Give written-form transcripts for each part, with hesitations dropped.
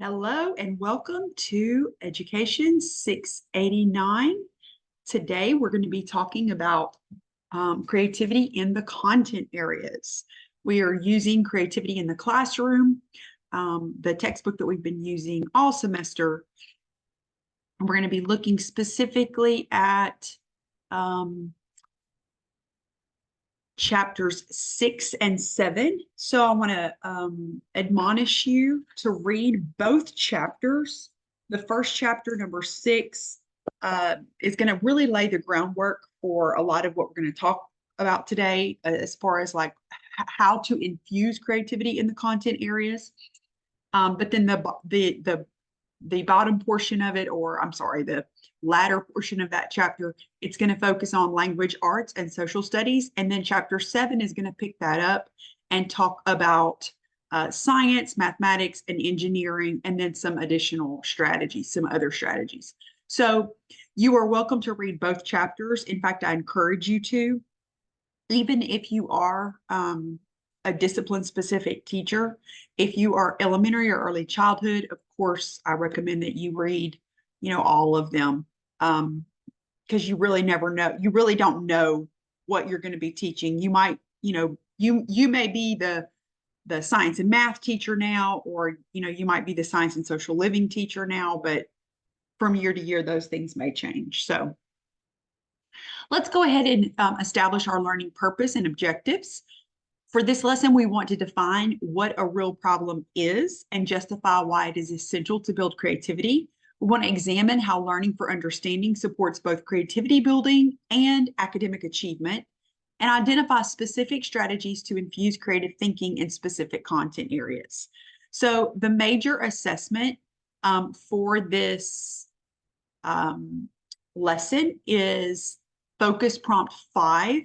Hello and welcome to Education 689. Today we're going to be talking about creativity in the content areas. We are using creativity in the classroom, the textbook that we've been using all semester. And we're going to be looking specifically at chapters 6 and 7. So I want to admonish you to read both chapters. The first chapter, number 6, is going to really lay the groundwork for a lot of what we're going to talk about today, as far as like how to infuse creativity in the content areas. But then the bottom portion of it, or I'm sorry, the latter portion of that chapter, it's going to focus on language arts and social studies. And then chapter 7 is going to pick that up and talk about science, mathematics, and engineering, and then some additional strategies, some other strategies. So you are welcome to read both chapters. In fact, I encourage you to, even if you are a discipline-specific teacher. If you are elementary or early childhood, of course, I recommend that you read, all of them, because you really never know. You really don't know what you're going to be teaching. You might, you may be the science and math teacher now, or you might be the science and social living teacher now, but from year to year, those things may change. So let's go ahead and establish our learning purpose and objectives. For this lesson, we want to define what a real problem is and justify why it is essential to build creativity. We want to examine how learning for understanding supports both creativity building and academic achievement, and identify specific strategies to infuse creative thinking in specific content areas. So the major assessment for this lesson is Focus Prompt 5.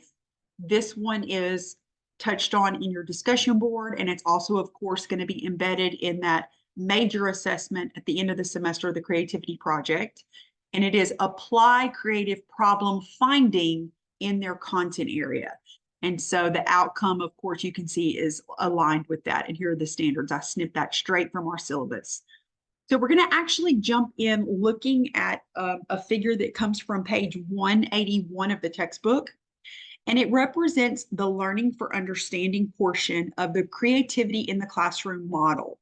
This one is touched on in your discussion board, and it's also, of course, going to be embedded in that major assessment at the end of the semester, the creativity project. And it is apply creative problem finding in their content area. And so the outcome, of course, you can see is aligned with that. And here are the standards. I snipped that straight from our syllabus. So we're going to actually jump in looking at a figure that comes from page 181 of the textbook. And it represents the learning for understanding portion of the creativity in the classroom model.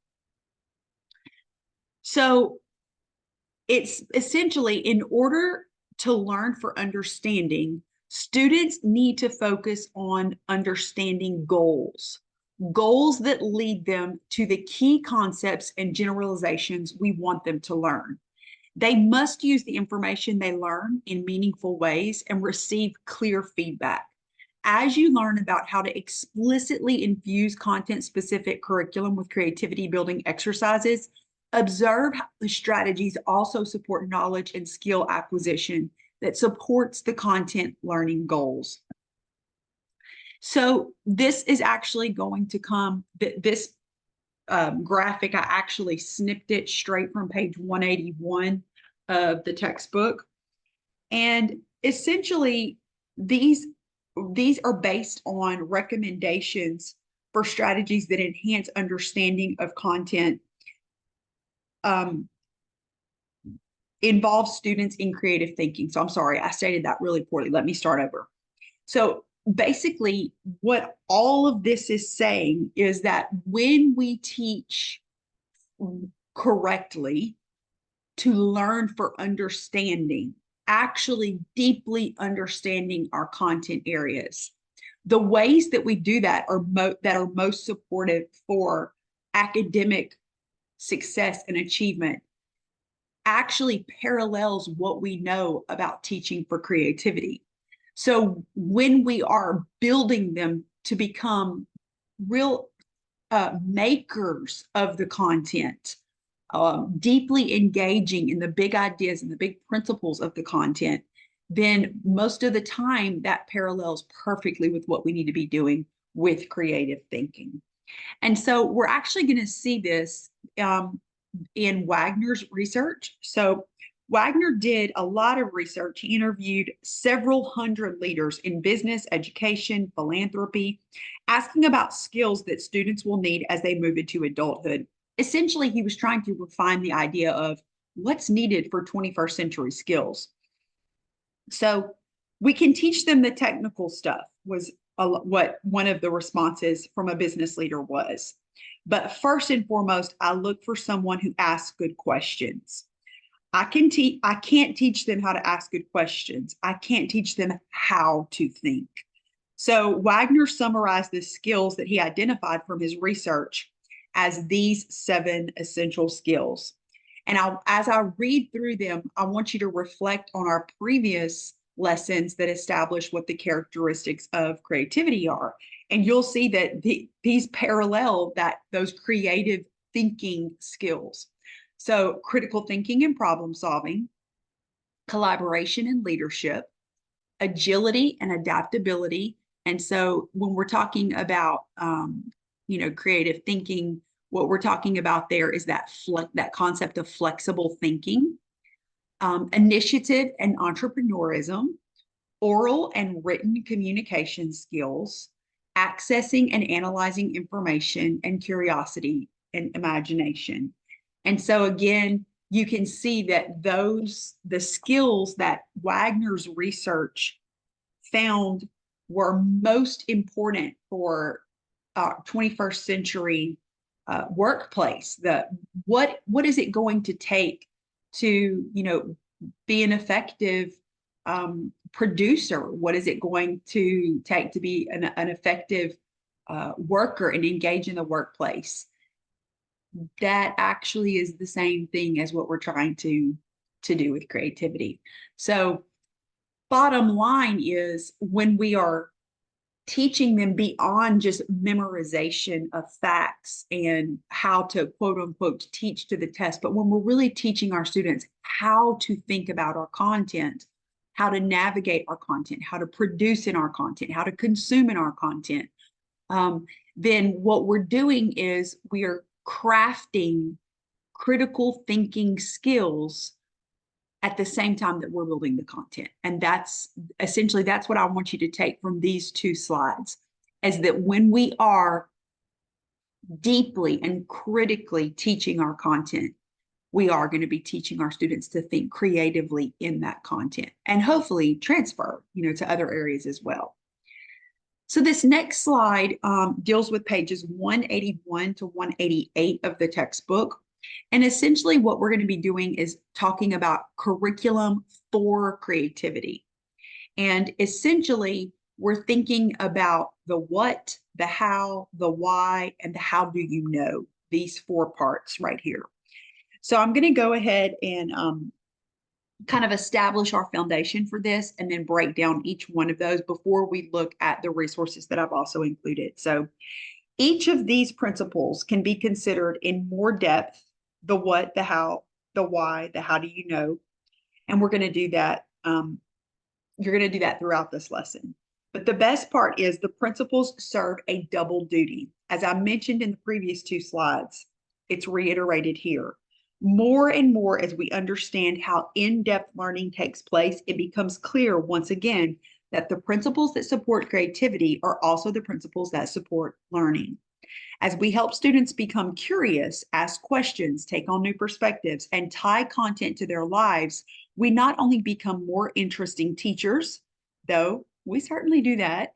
So it's essentially, in order to learn for understanding, students need to focus on understanding goals that lead them to the key concepts and generalizations we want them to learn. They must use the information they learn in meaningful ways and receive clear feedback. As you learn about how to explicitly infuse content-specific curriculum with creativity building exercises, observe how the strategies also support knowledge and skill acquisition that supports the content learning goals. So this is actually going to come, this graphic, I actually snipped it straight from page 181 of the textbook. And essentially, these are based on recommendations for strategies that enhance understanding of content, involve students in creative thinking. So I'm sorry, I stated that really poorly. Let me start over. So basically, what all of this is saying is that when we teach correctly to learn for understanding, actually deeply understanding our content areas, the ways that we do that are most supportive for academic success and achievement actually parallels what we know about teaching for creativity. So when we are building them to become real makers of the content, deeply engaging in the big ideas and the big principles of the content, then most of the time that parallels perfectly with what we need to be doing with creative thinking. And so we're actually going to see this in Wagner's research. So Wagner did a lot of research. He interviewed several hundred leaders in business, education, philanthropy, asking about skills that students will need as they move into adulthood. essentially he was trying to refine the idea of what's needed for 21st century skills. So we can teach them the technical stuff was what one of the responses from a business leader was. But first and foremost, I look for someone who asks good questions. I can't teach them how to ask good questions. I can't teach them how to think. So Wagner summarized the skills that he identified from his research as these 7 essential skills. And as I read through them, I want you to reflect on our previous lessons that establish what the characteristics of creativity are. And you'll see that these parallel those creative thinking skills. So critical thinking and problem solving, collaboration and leadership, agility and adaptability. And so when we're talking about, creative thinking, what we're talking about there is that concept of flexible thinking, initiative and entrepreneurism, oral and written communication skills, accessing and analyzing information, and curiosity and imagination. And so again, you can see that the skills that Wagner's research found were most important for 21st century workplace. What is it going to take to be an effective producer? What is it going to take to be an effective worker and engage in the workplace? That actually is the same thing as what we're trying to do with creativity. So bottom line is, when we are teaching them beyond just memorization of facts and how to quote unquote teach to the test, but when we're really teaching our students how to think about our content, how to navigate our content, how to produce in our content, how to consume in our content, then what we're doing is we are crafting critical thinking skills at the same time that we're building the content. And that's what I want you to take from these 2 slides, is that when we are deeply and critically teaching our content, we are going to be teaching our students to think creatively in that content and hopefully transfer, to other areas as well. So this next slide deals with pages 181 to 188 of the textbook. And essentially what we're going to be doing is talking about curriculum for creativity. And essentially, we're thinking about the what, the how, the why, and the how do you know, these 4 parts right here. So I'm going to go ahead and kind of establish our foundation for this and then break down each one of those before we look at the resources that I've also included. So each of these principles can be considered in more depth: the what, the how, the why, the how do you know. And we're going to do that. You're going to do that throughout this lesson. But the best part is the principles serve a double duty. As I mentioned in the previous 2 slides, it's reiterated here. More and more as we understand how in-depth learning takes place, it becomes clear once again that the principles that support creativity are also the principles that support learning. As we help students become curious, ask questions, take on new perspectives, and tie content to their lives, we not only become more interesting teachers, though we certainly do that,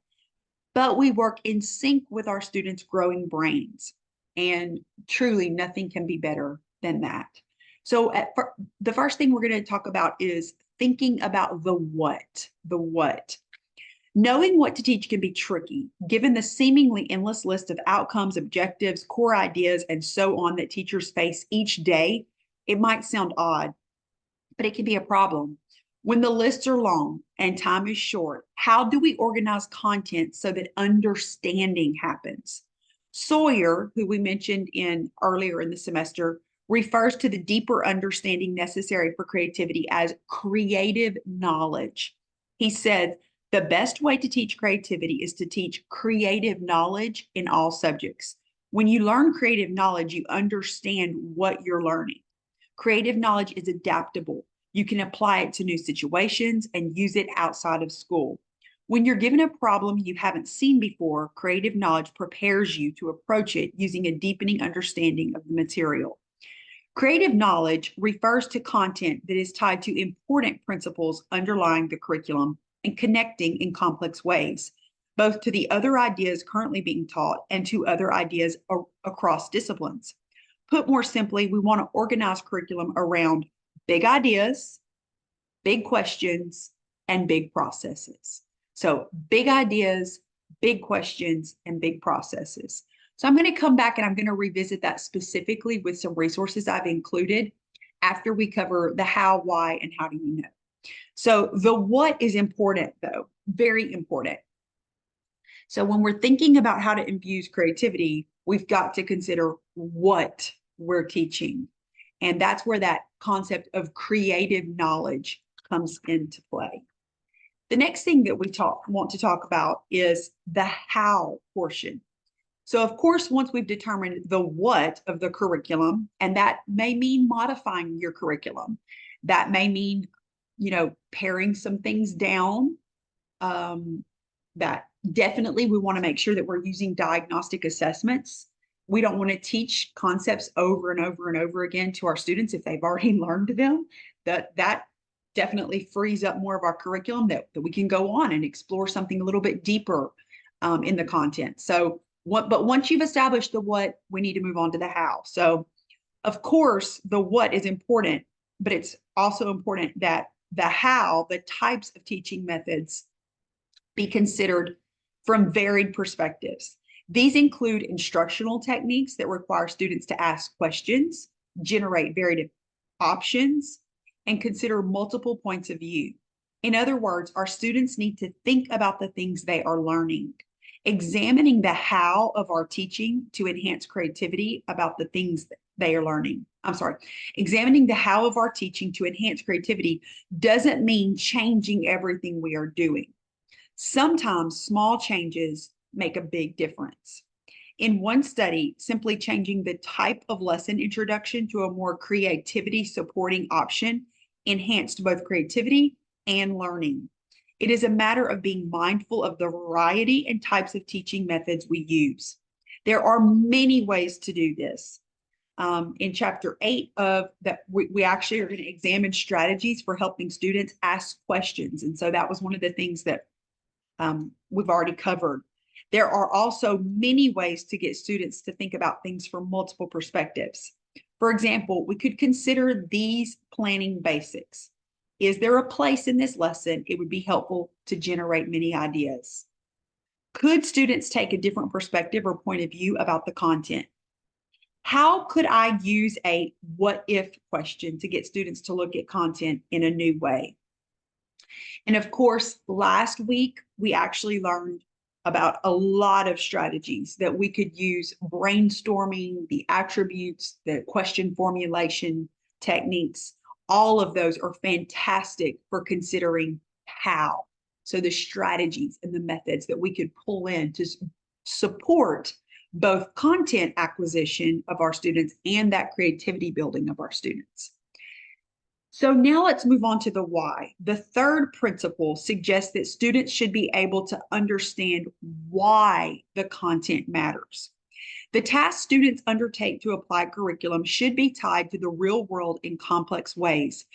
but we work in sync with our students' growing brains. And truly, nothing can be better than that. So the first thing we're going to talk about is thinking about the what. The what. Knowing what to teach can be tricky, given the seemingly endless list of outcomes, objectives, core ideas, and so on that teachers face each day. It might sound odd, but it can be a problem. When the lists are long and time is short, how do we organize content so that understanding happens? Sawyer, who we mentioned earlier in the semester, refers to the deeper understanding necessary for creativity as creative knowledge. He said, the best way to teach creativity is to teach creative knowledge in all subjects. When you learn creative knowledge, you understand what you're learning. Creative knowledge is adaptable. You can apply it to new situations and use it outside of school. When you're given a problem you haven't seen before, creative knowledge prepares you to approach it using a deepening understanding of the material. Creative knowledge refers to content that is tied to important principles underlying the curriculum and connecting in complex ways, both to the other ideas currently being taught and to other ideas across disciplines. Put more simply, we want to organize curriculum around big ideas, big questions, and big processes. So big ideas, big questions, and big processes. So I'm going to come back and I'm going to revisit that specifically with some resources I've included after we cover the how, why, and how do you know. So the what is important though, very important. So when we're thinking about how to infuse creativity, we've got to consider what we're teaching. And that's where that concept of creative knowledge comes into play. The next thing that we want to talk about is the how portion. So of course, once we've determined the what of the curriculum, and that may mean modifying your curriculum, that may mean, paring some things down, that definitely we want to make sure that we're using diagnostic assessments. We don't want to teach concepts over and over and over again to our students if they've already learned them. That definitely frees up more of our curriculum that we can go on and explore something a little bit deeper in the content. But once you've established the what, we need to move on to the how. So of course, the what is important, but it's also important that the how, the types of teaching methods, be considered from varied perspectives. These include instructional techniques that require students to ask questions, generate varied options, and consider multiple points of view. In other words, our students need to think about the things they are learning. Examining the how of our teaching to enhance creativity about the things that they are learning. Examining the how of our teaching to enhance creativity doesn't mean changing everything we are doing. Sometimes small changes make a big difference. In one study, simply changing the type of lesson introduction to a more creativity supporting option enhanced both creativity and learning. It is a matter of being mindful of the variety and types of teaching methods we use. There are many ways to do this. In chapter 8 of that, we actually are going to examine strategies for helping students ask questions. And so that was one of the things that we've already covered. There are also many ways to get students to think about things from multiple perspectives. For example, we could consider these planning basics. Is there a place in this lesson it would be helpful to generate many ideas? Could students take a different perspective or point of view about the content? How could I use a what if question to get students to look at content in a new way? And of course, last week, we actually learned about a lot of strategies that we could use: brainstorming, the attributes, the question formulation techniques. All of those are fantastic for considering how. So the strategies and the methods that we could pull in to support both content acquisition of our students and that creativity building of our students. So now let's move on to the why. The third principle suggests that students should be able to understand why the content matters. The tasks students undertake to apply curriculum should be tied to the real world in complex ways,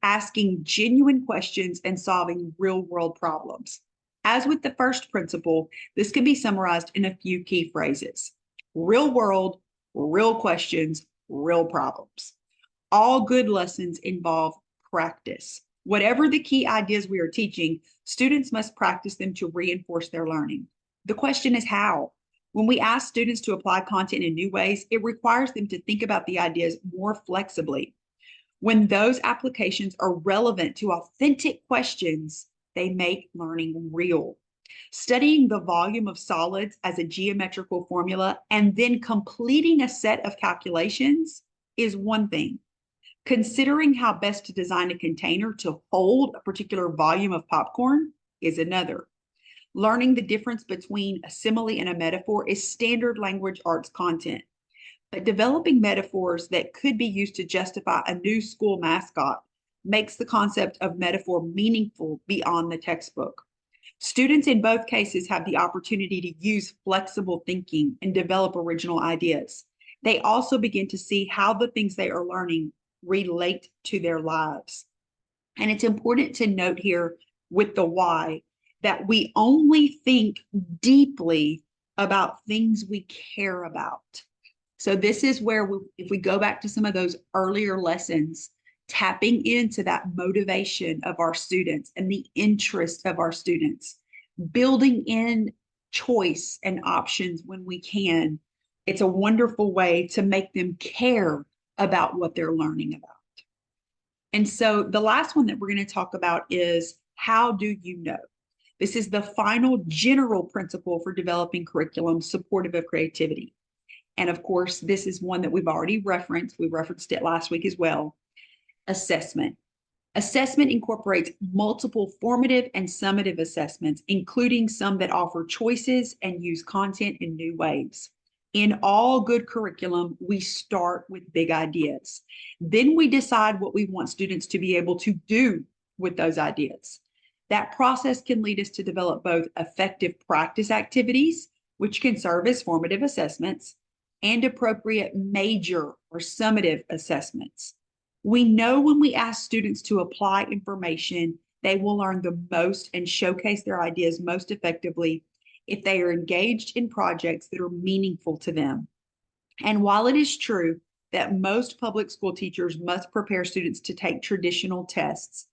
asking genuine questions and solving real world problems. As with the first principle, this can be summarized in a few key phrases: real world, real questions, real problems. All good lessons involve practice. Whatever the key ideas we are teaching, students must practice them to reinforce their learning. The question is how. When we ask students to apply content in new ways, it requires them to think about the ideas more flexibly. When those applications are relevant to authentic questions, they make learning real. Studying the volume of solids as a geometrical formula and then completing a set of calculations is one thing. Considering how best to design a container to hold a particular volume of popcorn is another. Learning the difference between a simile and a metaphor is standard language arts content. But developing metaphors that could be used to justify a new school mascot makes the concept of metaphor meaningful beyond the textbook. Students in both cases have the opportunity to use flexible thinking and develop original ideas. They also begin to see how the things they are learning relate to their lives. And it's important to note here with the why that we only think deeply about things we care about. So this is where if we go back to some of those earlier lessons, tapping into that motivation of our students and the interest of our students, building in choice and options when we can, it's a wonderful way to make them care about what they're learning about. And so the last one that we're going to talk about is how do you know? This is the final general principle for developing curriculum supportive of creativity. And of course, this is one that we've already referenced. We referenced it last week as well. Assessment. Assessment incorporates multiple formative and summative assessments, including some that offer choices and use content in new ways. In all good curriculum, we start with big ideas. Then we decide what we want students to be able to do with those ideas. That process can lead us to develop both effective practice activities, which can serve as formative assessments, and appropriate major or summative assessments. We know when we ask students to apply information, they will learn the most and showcase their ideas most effectively if they are engaged in projects that are meaningful to them. And while it is true that most public school teachers must prepare students to take traditional tests,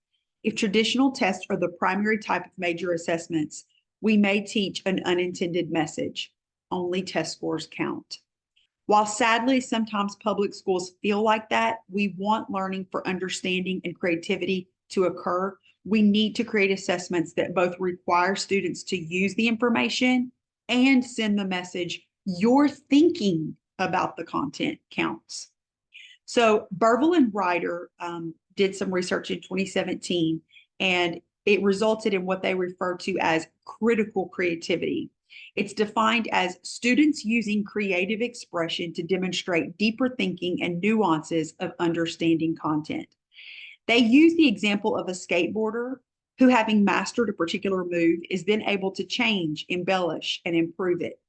if traditional tests are the primary type of major assessments, we may teach an unintended message. Only test scores count. While sadly, sometimes public schools feel like that, we want learning for understanding and creativity to occur. We need to create assessments that both require students to use the information and send the message, your thinking about the content counts. So Burville and Ryder did some research in 2017, and it resulted in what they refer to as critical creativity. It's defined as students using creative expression to demonstrate deeper thinking and nuances of understanding content. They use the example of a skateboarder who, having mastered a particular move, is then able to change, embellish, and improve it.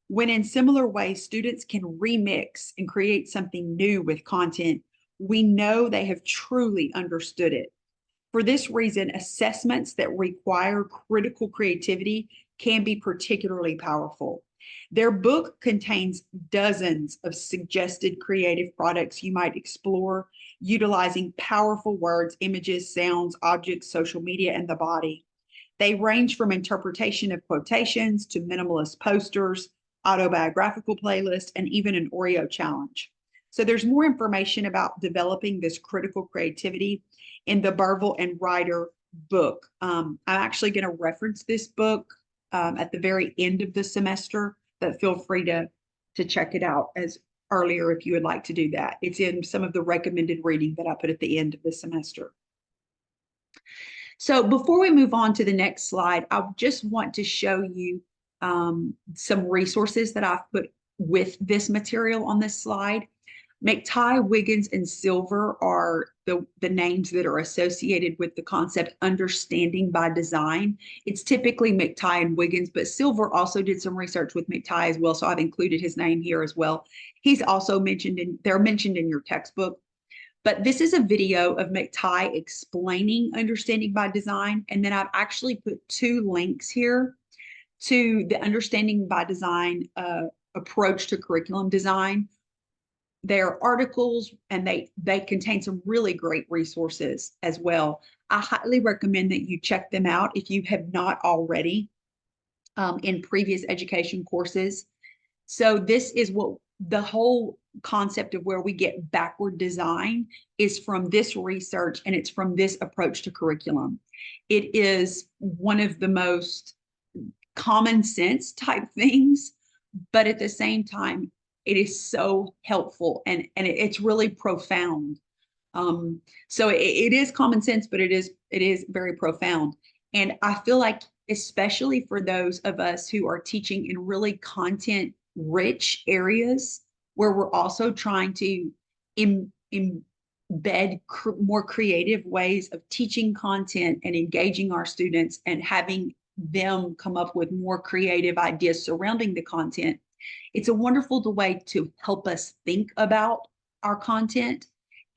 When in similar ways, students can remix and create something new with content, we know they have truly understood it. For this reason, assessments that require critical creativity can be particularly powerful. Their book contains dozens of suggested creative products you might explore, utilizing powerful words, images, sounds, objects, social media, and the body. They range from interpretation of quotations to minimalist posters, autobiographical playlists, and even an Oreo challenge. So there's more information about developing this critical creativity in the Burville and Ryder book. I'm actually going to reference this book at the very end of the semester, but feel free to check it out as earlier if you would like to do that. It's in some of the recommended reading that I put at the end of the semester. So before we move on to the next slide, I just want to show you some resources that I've put with this material on this slide. McTighe, Wiggins, and Silver are the names that are associated with the concept understanding by design. It's typically McTighe and Wiggins, but Silver also did some research with McTighe as well, so I've included his name here as well. He's also they're mentioned in your textbook. But this is a video of McTighe explaining understanding by design, and then I've actually put 2 links here to the understanding by design approach to curriculum design. They're articles, and they contain some really great resources as well. I highly recommend that you check them out if you have not already in previous education courses. So this is what the whole concept of where we get backward design is from this research, and it's from this approach to curriculum. It is one of the most common sense type things, but at the same time, it is so helpful and it's really profound. So it is common sense, but it is very profound. And I feel like, especially for those of us who are teaching in really content rich areas where we're also trying to embed more creative ways of teaching content and engaging our students and having them come up with more creative ideas surrounding the content. It's a wonderful way to help us think about our content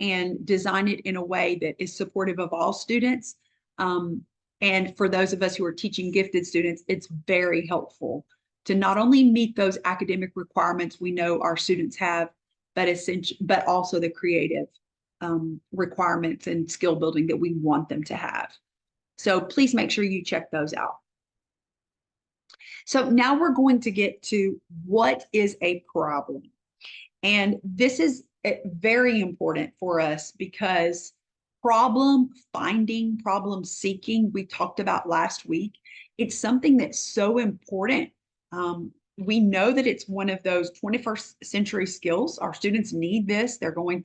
and design it in a way that is supportive of all students. And for those of us who are teaching gifted students, it's very helpful to not only meet those academic requirements we know our students have, but also the creative requirements and skill building that we want them to have. So please make sure you check those out. So now we're going to get to what is a problem. And this is very important for us because problem finding, problem seeking, we talked about last week, it's something that's so important. We know that it's one of those 21st century skills. Our students need this. They're going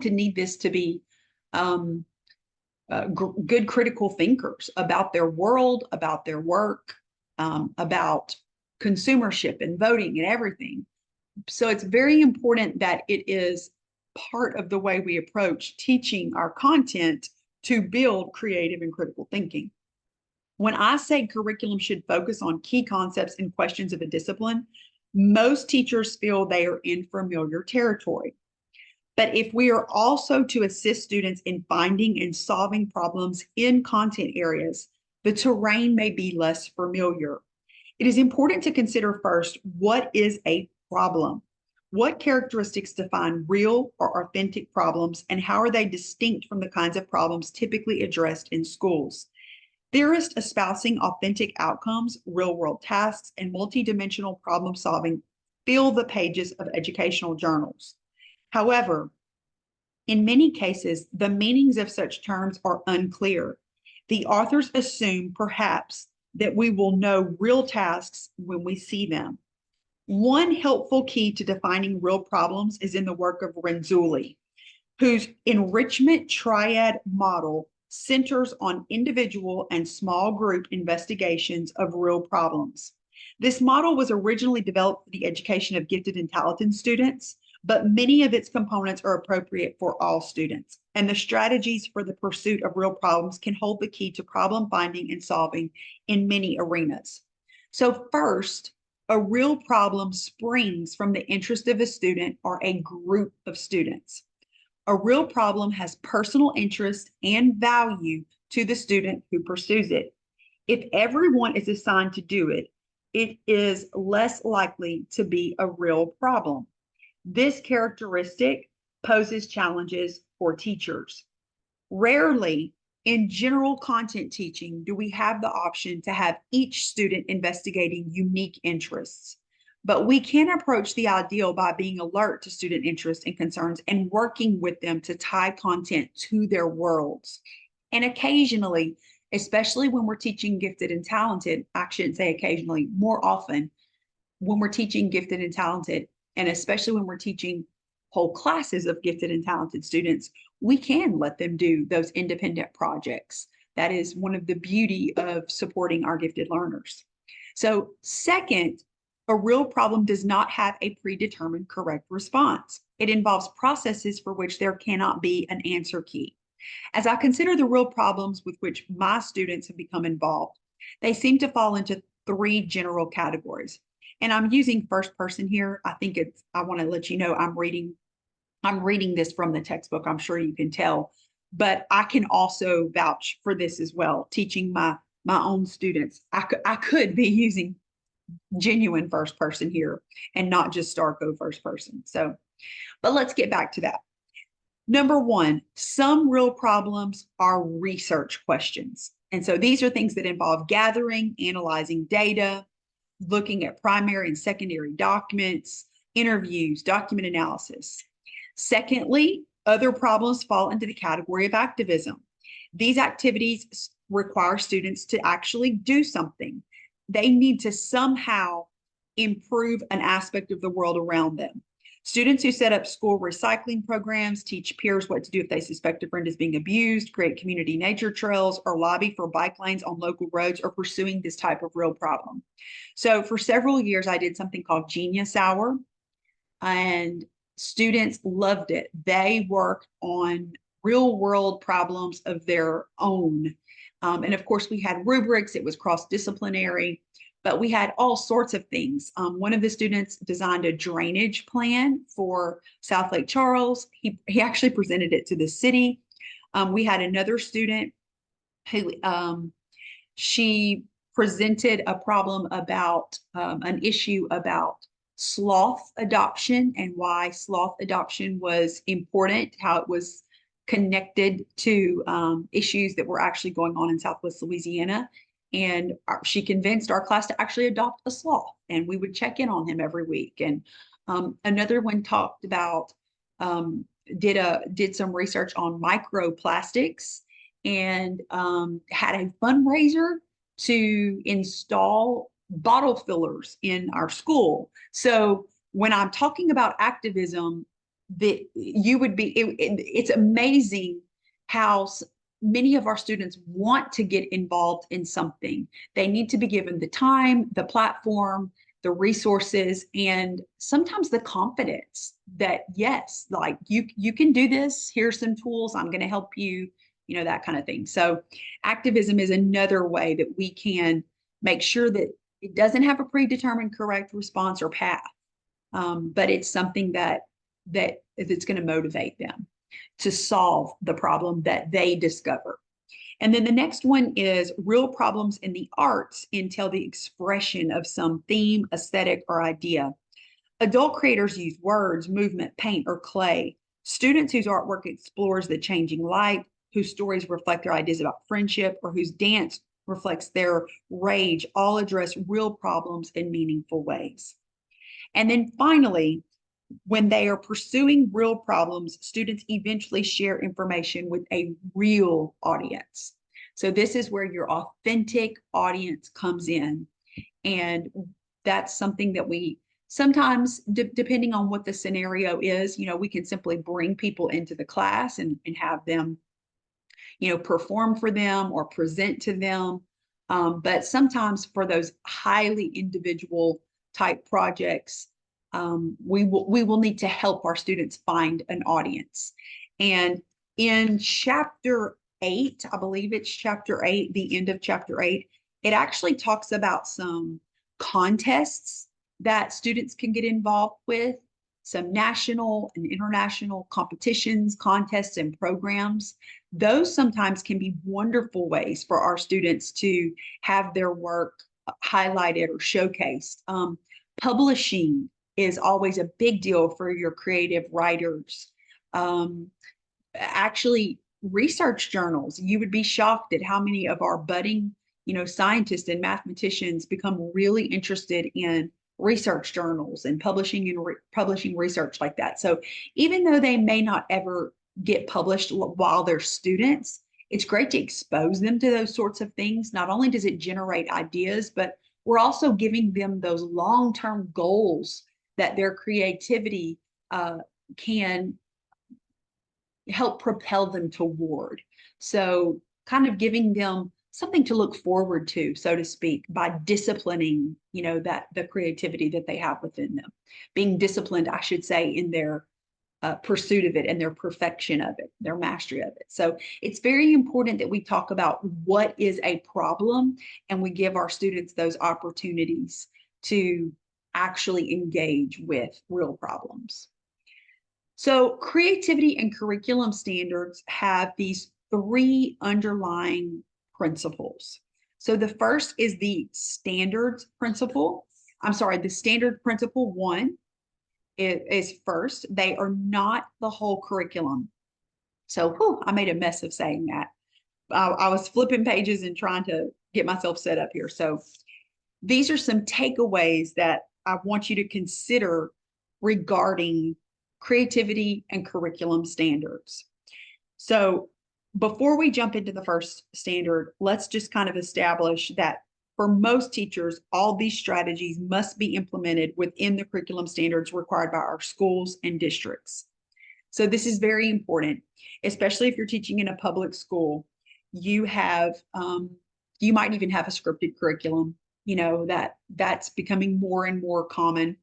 to need this to be good critical thinkers about their world, about their work, about consumership and voting and everything. So it's very important that it is part of the way we approach teaching our content to build creative and critical thinking. When I say curriculum should focus on key concepts and questions of a discipline, most teachers feel they are in familiar territory. But if we are also to assist students in finding and solving problems in content areas, the terrain may be less familiar. It is important to consider first, what is a problem? What characteristics define real or authentic problems, and how are they distinct from the kinds of problems typically addressed in schools? Theorists espousing authentic outcomes, real-world tasks, and multidimensional problem solving fill the pages of educational journals. However, in many cases, the meanings of such terms are unclear. The authors assume, perhaps, that we will know real tasks when we see them. One helpful key to defining real problems is in the work of Renzulli, whose enrichment triad model centers on individual and small group investigations of real problems. This model was originally developed for the education of gifted and talented students, but many of its components are appropriate for all students. And the strategies for the pursuit of real problems can hold the key to problem finding and solving in many arenas. So first, a real problem springs from the interest of a student or a group of students. A real problem has personal interest and value to the student who pursues it. If everyone is assigned to do it, it is less likely to be a real problem. This characteristic poses challenges for teachers. Rarely, in general content teaching, do we have the option to have each student investigating unique interests. But we can approach the ideal by being alert to student interests and concerns and working with them to tie content to their worlds. And occasionally, especially when we're teaching gifted and talented, I shouldn't say occasionally, more often, when we're teaching gifted and talented, and especially when we're teaching whole classes of gifted and talented students, we can let them do those independent projects. That is one of the beauty of supporting our gifted learners. So second, a real problem does not have a predetermined correct response. It involves processes for which there cannot be an answer key. As I consider the real problems with which my students have become involved, they seem to fall into three general categories. And I'm using first person here. I want to let you know I'm reading this from the textbook. I'm sure you can tell, but I can also vouch for this as well. Teaching my own students, I could be using genuine first person here and not just Starco first person. So, but let's get back to that. Number one, some real problems are research questions. And so these are things that involve gathering, analyzing data, looking at primary and secondary documents, interviews, document analysis. Secondly, other problems fall into the category of activism. These activities require students to actually do something. They need to somehow improve an aspect of the world around them. Students who set up school recycling programs, teach peers what to do if they suspect a friend is being abused, create community nature trails, or lobby for bike lanes on local roads are pursuing this type of real problem. So for several years, I did something called Genius Hour, and students loved it. They worked on real world problems of their own. And of course, we had rubrics. It was cross-disciplinary, but we had all sorts of things. One of the students designed a drainage plan for South Lake Charles. He actually presented it to the city. We had another student who she presented a problem about an issue about sloth adoption and why sloth adoption was important, how it was connected to issues that were actually going on in Southwest Louisiana. And she convinced our class to actually adopt a sloth, and we would check in on him every week. And another one talked about did some research on microplastics and had a fundraiser to install bottle fillers in our school. So when I'm talking about activism, that you would be, it's amazing how many of our students want to get involved in something. They need to be given the time, the platform, the resources, and sometimes the confidence that yes, like you can do this. Here's some tools. I'm going to help you, that kind of thing. So activism is another way that we can make sure that it doesn't have a predetermined correct response or path, but it's something that's going to motivate them to solve the problem that they discover. And then the next one is real problems in the arts entail the expression of some theme, aesthetic, or idea. Adult creators use words, movement, paint, or clay. Students whose artwork explores the changing light, whose stories reflect their ideas about friendship, or whose dance reflects their rage, all address real problems in meaningful ways. And then finally, when they are pursuing real problems, students eventually share information with a real audience. So this is where your authentic audience comes in. And that's something that we sometimes, depending on what the scenario is, we can simply bring people into the class and have them, perform for them or present to them. But sometimes for those highly individual type projects, we will need to help our students find an audience. And in chapter 8, I believe it's chapter 8, the end of chapter 8, it actually talks about some contests that students can get involved with, some national and international competitions, contests, and programs. Those sometimes can be wonderful ways for our students to have their work highlighted or showcased. Publishing is always a big deal for your creative writers. Actually, research journals, you would be shocked at how many of our budding, scientists and mathematicians become really interested in research journals and publishing publishing research like that. So even though they may not ever get published while they're students, it's great to expose them to those sorts of things. Not only does it generate ideas, but we're also giving them those long-term goals that their creativity can help propel them toward. So kind of giving them something to look forward to, so to speak, by disciplining, that the creativity that they have within them, being disciplined, I should say, in their pursuit of it and their perfection of it, their mastery of it. So it's very important that we talk about what is a problem and we give our students those opportunities to actually engage with real problems. So creativity and curriculum standards have these 3 underlying principles. So the first is the standards principle. The standard principle 1 is first. They are not the whole curriculum. So I made a mess of saying that. I was flipping pages and trying to get myself set up here. So these are some takeaways that I want you to consider regarding creativity and curriculum standards. So before we jump into the first standard, let's just kind of establish that for most teachers, all these strategies must be implemented within the curriculum standards required by our schools and districts. So this is very important, especially if you're teaching in a public school. You have, you might even have a scripted curriculum, that's becoming more and more common.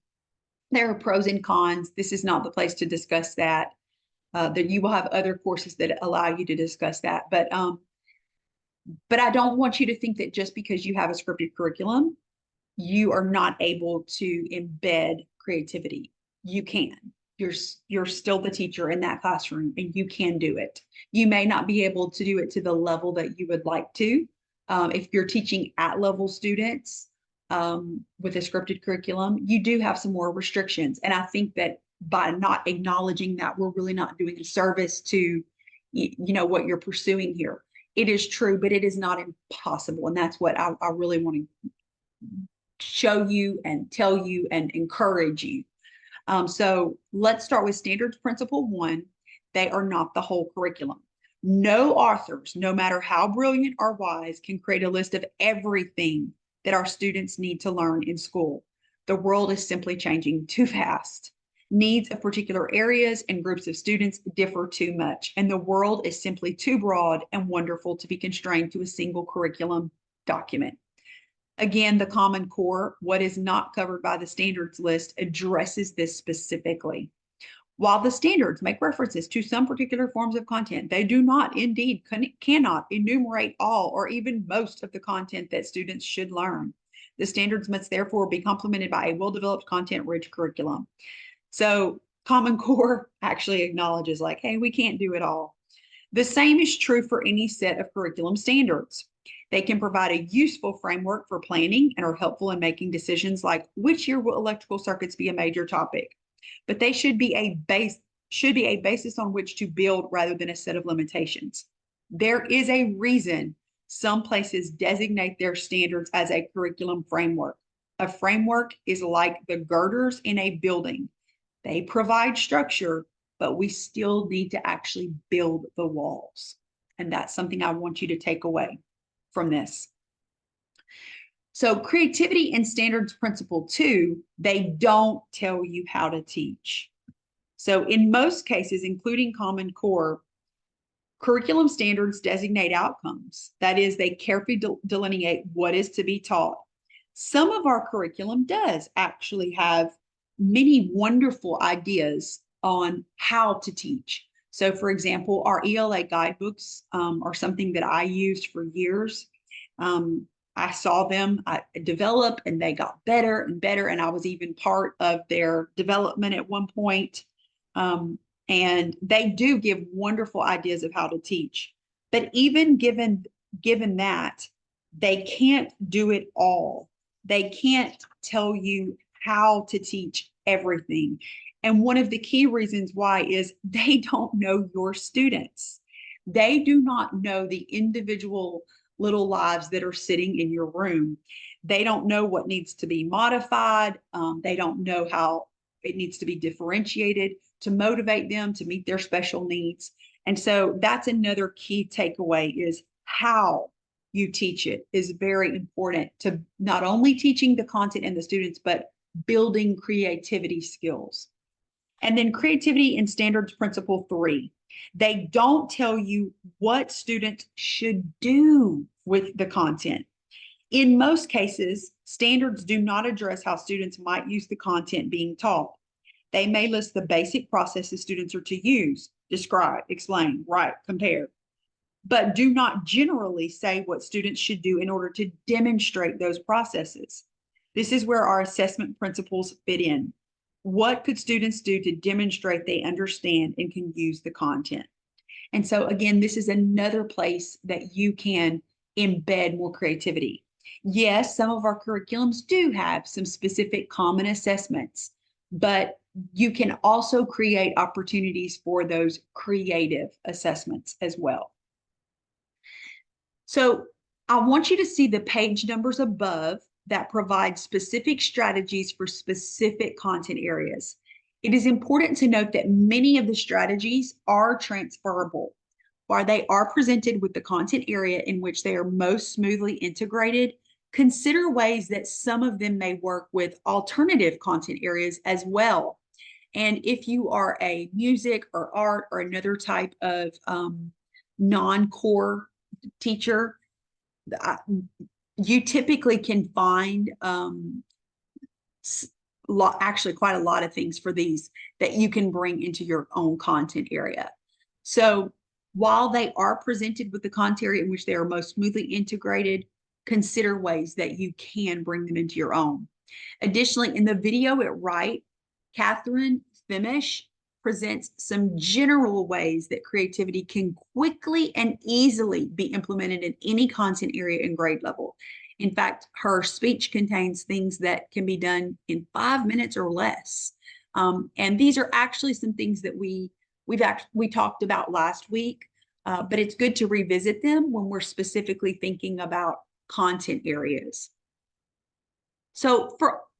There are pros and cons. This is not the place to discuss that. That you will have other courses that allow you to discuss that. But But I don't want you to think that just because you have a scripted curriculum, you are not able to embed creativity. You can. You're still the teacher in that classroom and you can do it. You may not be able to do it to the level that you would like to. If you're teaching at level students with a scripted curriculum, you do have some more restrictions. And I think that by not acknowledging that, we're really not doing a service to what you're pursuing here. It is true, but it is not impossible. And that's what I really want to show you and tell you and encourage you. So let's start with standards principle 1. They are not the whole curriculum. No authors, no matter how brilliant or wise, can create a list of everything that our students need to learn in school. The world is simply changing too fast. Needs of particular areas and groups of students differ too much, and the world is simply too broad and wonderful to be constrained to a single curriculum document. Again, the Common Core, what is not covered by the standards list, addresses this specifically. While the standards make references to some particular forms of content, they do not, indeed, cannot enumerate all or even most of the content that students should learn. The standards must therefore be complemented by a well-developed, content-rich curriculum. So Common Core actually acknowledges like, hey, we can't do it all. The same is true for any set of curriculum standards. They can provide a useful framework for planning and are helpful in making decisions like which year will electrical circuits be a major topic. But they should be a basis on which to build rather than a set of limitations. There is a reason some places designate their standards as a curriculum framework. A framework is like the girders in a building. They provide structure, but we still need to actually build the walls. And that's something I want you to take away from this. So creativity and standards principle 2, they don't tell you how to teach. So in most cases, including Common Core, curriculum standards designate outcomes. That is, they carefully delineate what is to be taught. Some of our curriculum does actually have many wonderful ideas on how to teach. So for example, our ELA guidebooks are something that I used for years. I saw them develop and they got better and better. And I was even part of their development at one point. And they do give wonderful ideas of how to teach. But even given that, they can't do it all. They can't tell you how to teach everything. And one of the key reasons why is they don't know your students. They do not know the individual little lives that are sitting in your room. They don't know what needs to be modified. They don't know how it needs to be differentiated to motivate them to meet their special needs. And so that's another key takeaway is how you teach it is very important to not only teaching the content and the students, but building creativity skills. And then creativity and standards principle 3. They don't tell you what students should do with the content. In most cases, standards do not address how students might use the content being taught. They may list the basic processes students are to use, describe, explain, write, compare, but do not generally say what students should do in order to demonstrate those processes. This is where our assessment principles fit in. What could students do to demonstrate they understand and can use the content? And so again, this is another place that you can embed more creativity. Yes, some of our curriculums do have some specific common assessments, but you can also create opportunities for those creative assessments as well. So I want you to see the page numbers above that provide specific strategies for specific content areas. It is important to note that many of the strategies are transferable. While they are presented with the content area in which they are most smoothly integrated, consider ways that some of them may work with alternative content areas as well. And if you are a music or art or another type of non-core teacher, you typically can find actually quite a lot of things for these that you can bring into your own content area. So While they are presented with the content in which they are most smoothly integrated, consider ways that you can bring them into your own. Additionally, in the video at right, Catherine Femish presents some general ways that creativity can quickly and easily be implemented in any content area and grade level. In fact, her speech contains things that can be done in 5 minutes or less. And these are actually some things that we talked about last week, but it's good to revisit them when we're specifically thinking about content areas. So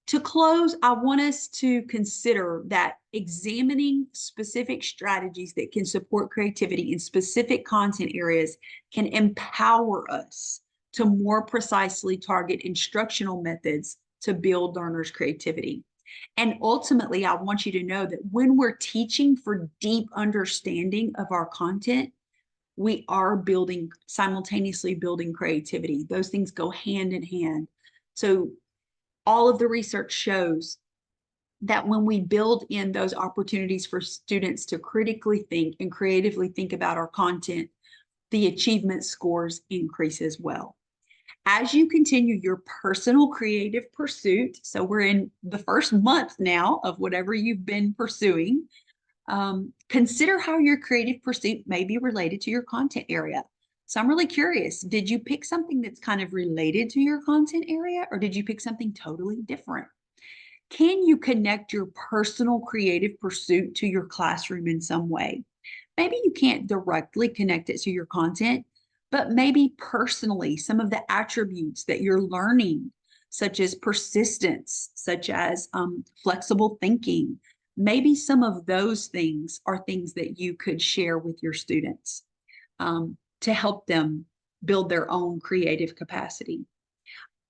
to close, I want us to consider that examining specific strategies that can support creativity in specific content areas can empower us to more precisely target instructional methods to build learners' creativity. And ultimately, I want you to know that when we're teaching for deep understanding of our content, we are simultaneously building creativity. Those things go hand in hand. So all of the research shows that when we build in those opportunities for students to critically think and creatively think about our content, the achievement scores increase as well. As you continue your personal creative pursuit, so we're in the first month now of whatever you've been pursuing, consider how your creative pursuit may be related to your content area. So I'm really curious, did you pick something that's kind of related to your content area, or did you pick something totally different? Can you connect your personal creative pursuit to your classroom in some way? Maybe you can't directly connect it to your content, but maybe personally, some of the attributes that you're learning, such as persistence, such as flexible thinking, maybe some of those things are things that you could share with your students to help them build their own creative capacity.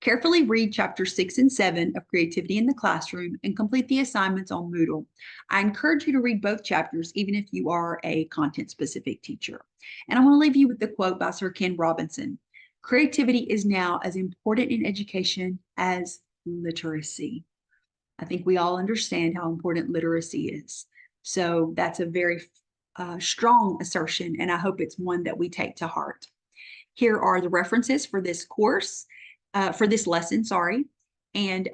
Carefully read chapters 6 and 7 of Creativity in the Classroom and complete the assignments on Moodle. I encourage you to read both chapters, even if you are a content-specific teacher. And I want to leave you with the quote by Sir Ken Robinson: "Creativity is now as important in education as literacy." I think we all understand how important literacy is. So that's a very strong assertion, and I hope it's one that we take to heart. Here are the references for this course, for this lesson, sorry. And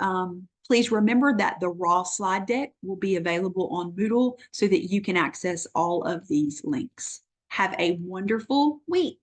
please remember that the raw slide deck will be available on Moodle so that you can access all of these links. Have a wonderful week.